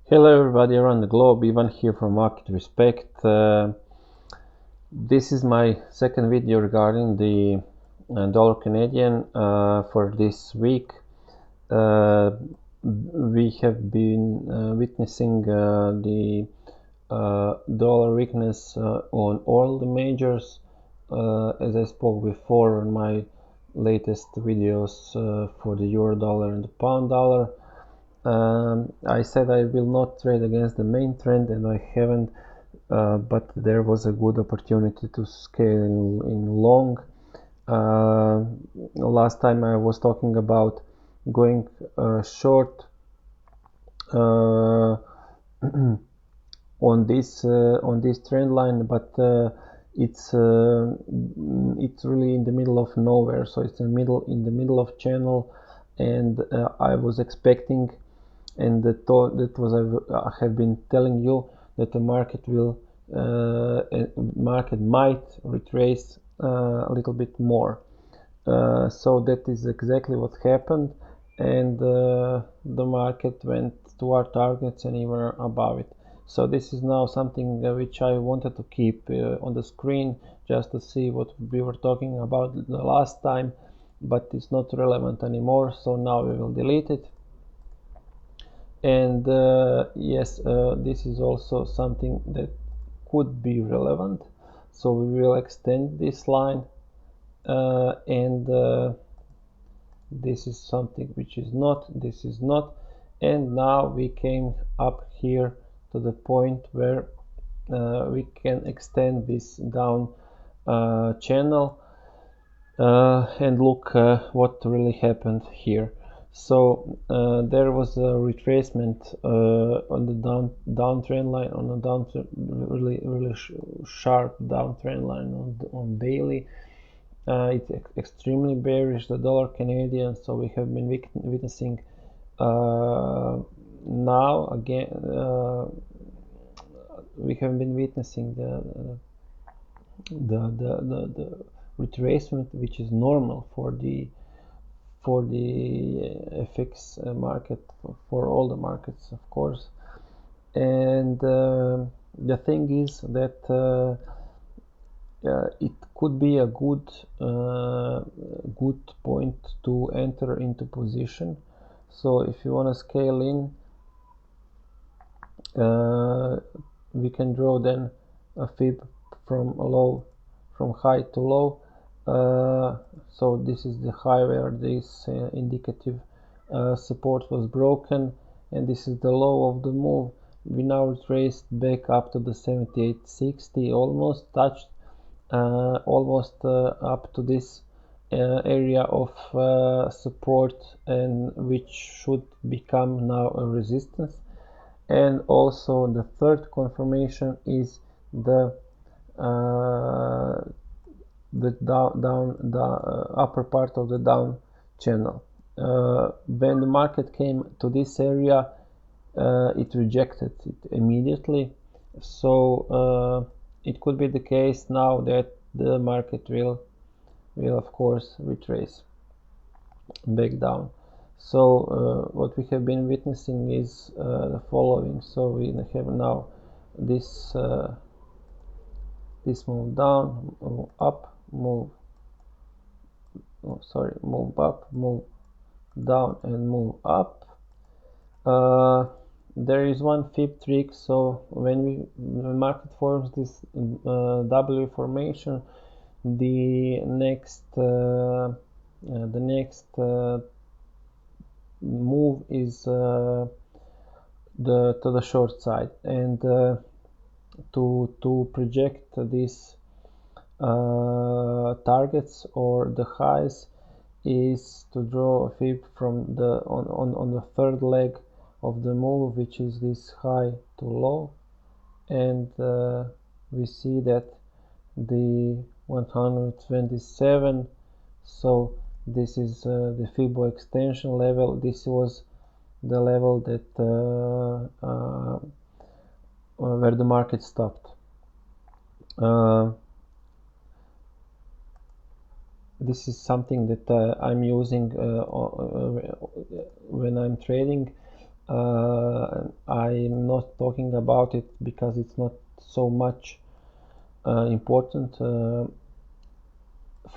Hello everybody around the globe, Ivan here from Market Respect. This is my second video regarding the dollar Canadian for this week. We have been witnessing the dollar weakness on all the majors, as I spoke before in my latest videos for the euro dollar and the pound dollar. I said I will not trade against the main trend, and I haven't, but there was a good opportunity to scale in long. Last time I was talking about going short on this trend line, but it's really in the middle of nowhere, so it's in the middle of channel, and I was expecting, and I have been telling you that the market might retrace a little bit more. So that is exactly what happened, and the market went to our targets and even above it. So this is now something which I wanted to keep on the screen just to see what we were talking about the last time, but it's not relevant anymore, so now we will delete it. And yes, this is also something that could be relevant, so we will extend this line, and this is something which is not, this is not, and now we came up here to the point where we can extend this down channel, and look what really happened here. So there was a retracement on the downtrend line, on a really sharp downtrend line on daily. It's extremely bearish, the dollar Canadian, so we have been witnessing now again we have been witnessing the retracement, which is normal for the FX market, for all the markets, of course. And the thing is that it could be a good point to enter into position. So if you want to scale in, we can draw then a fib from high to low. So this is the high where this indicative support was broken, and this is the low of the move. We now retraced back up to the 78.60, almost touched, almost up to this area of support, and which should become now a resistance. And also the third confirmation is the upper part of the down channel. When the market came to this area, it rejected it immediately. So it could be the case now that the market will of course retrace back down. So what we have been witnessing is the following. So we have now this move down, move up, move up, move down, and move up. There is one fib trick. So when the market forms this W formation, the next move is to the short side, and to project these targets or the highs is to draw a fib from the on the third leg of the move, which is this high to low, and we see that the 127. So this is the Fibo extension level. This was the level that where the market stopped. This is something that I'm using when I'm trading. I I'm not talking about it because it's not so much important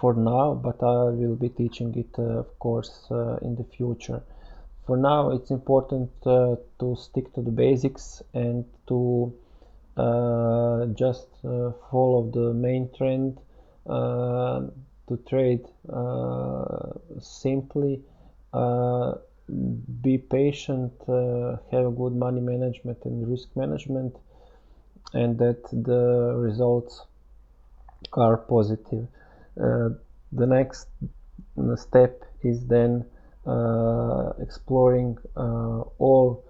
for now, but I will be teaching it of course in the future. For now it's important to stick to the basics and to just follow the main trend, to trade simply, be patient, have good money management and risk management, and that the results are positive. The next step is then exploring all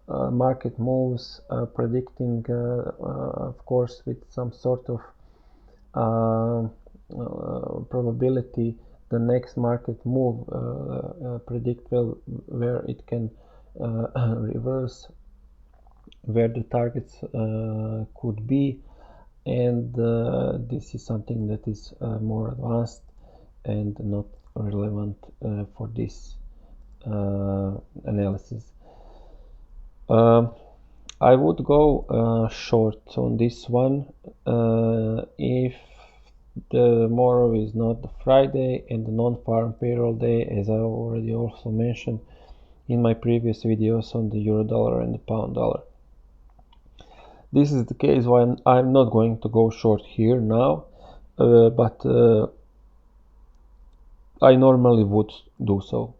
market moves, predicting of course with some sort of probability the next market move, predict well where it can reverse, where the targets could be, and this is something that is more advanced and not relevant for this analysis. I would go short on this one if tomorrow is not the Friday and the non-farm payroll day, as I already also mentioned in my previous videos on the euro dollar and the pound dollar. This is the case when I'm not going to go short here now, but I normally would do so.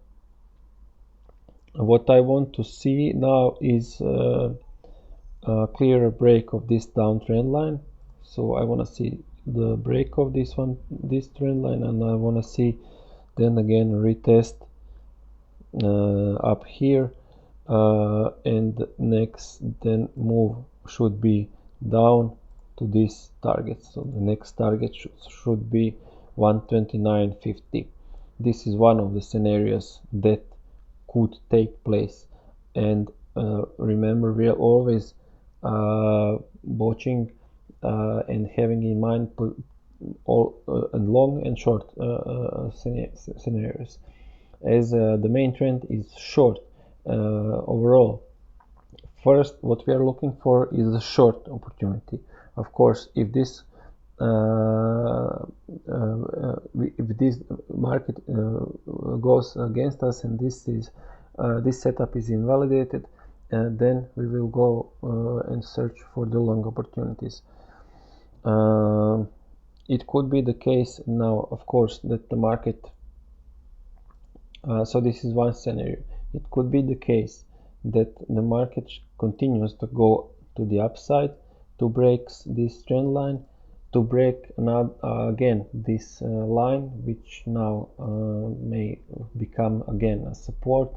What I want to see now is a clearer break of this downtrend line. So I want to see the break of this trend line, and I want to see then again retest up here, and next then move should be down to this target. So the next target should be 129.50. This is one of the scenarios that could take place, and remember, we are always watching and having in mind all long and short scenarios, as the main trend is short overall. First, what we are looking for is a short opportunity. Of course, if this market goes against us and this setup is invalidated, then we will go and search for the long opportunities. It could be the case now, of course, that the market, so this is one scenario. It could be the case that the market continues to go to the upside, to break this trend line, to break again this line, which now may become again a support,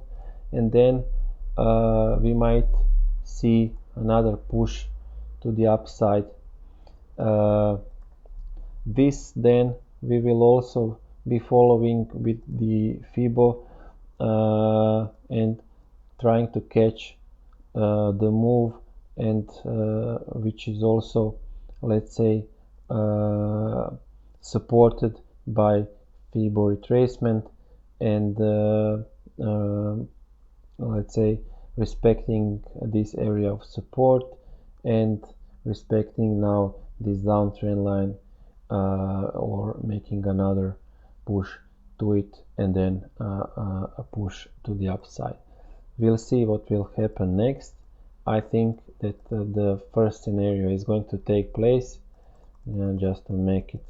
and then we might see another push to the upside. This then we will also be following with the FIBO and trying to catch the move, and which is also, let's say, supported by FIBO retracement, and let's say respecting this area of support and respecting now this downtrend line, or making another push to it, and then a push to the upside. We'll see what will happen next. I think that the first scenario is going to take place, just to make it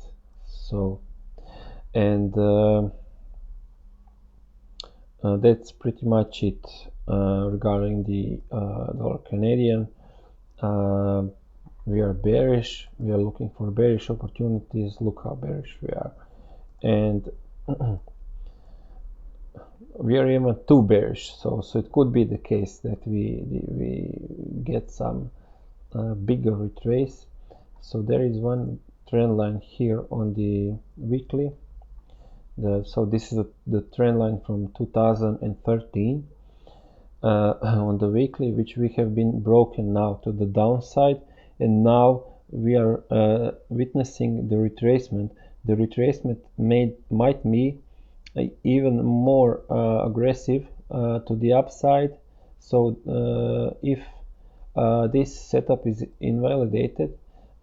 so, and that's pretty much it regarding the dollar Canadian. We are bearish, we are looking for bearish opportunities. Look how bearish we are, and we are even too bearish, so it could be the case that we get some bigger retrace. So there is one trend line here on the weekly, so this is the trend line from 2013 on the weekly, which we have been broken now to the downside, and now we are witnessing the retracement. The retracement might be even more aggressive to the upside. So if this setup is invalidated.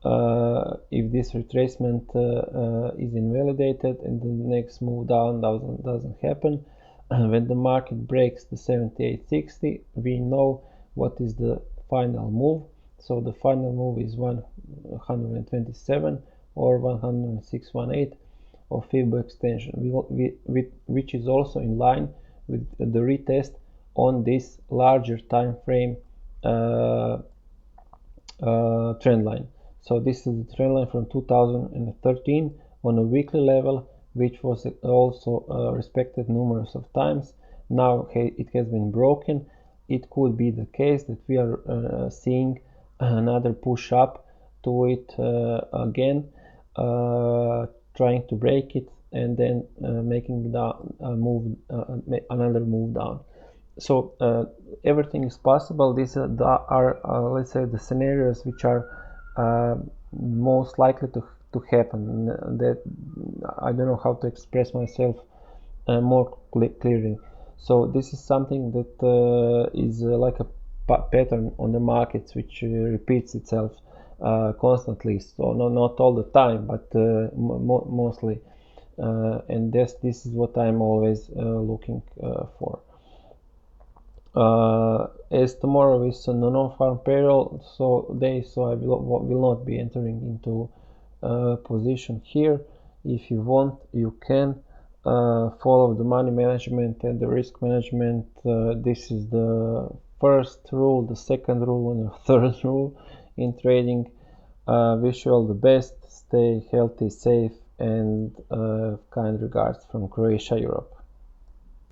If this retracement is invalidated and the next move down doesn't happen, when the market breaks the 78.60, we know what is the final move. So the final move is 127 or 106.18 of FIBO extension, which is also in line with the retest on this larger time frame trend line. So this is the trend line from 2013 on a weekly level, which was also respected numerous of times. Now it has been broken. It could be the case that we are seeing another push up to it again, trying to break it and then making another move down. So everything is possible. These are let's say the scenarios which are most likely to happen. That I don't know how to express myself more clearly. So this is something that is like a pattern on the markets which repeats itself constantly. So not all the time, but mostly. And this is what I'm always looking for. As tomorrow is a non-farm payroll so I will not be entering into position here. If you want, you can follow the money management and the risk management. This is the first rule, the second rule, and the third rule in trading. Wish you all the best. Stay healthy, safe, and kind regards from Croatia, Europe.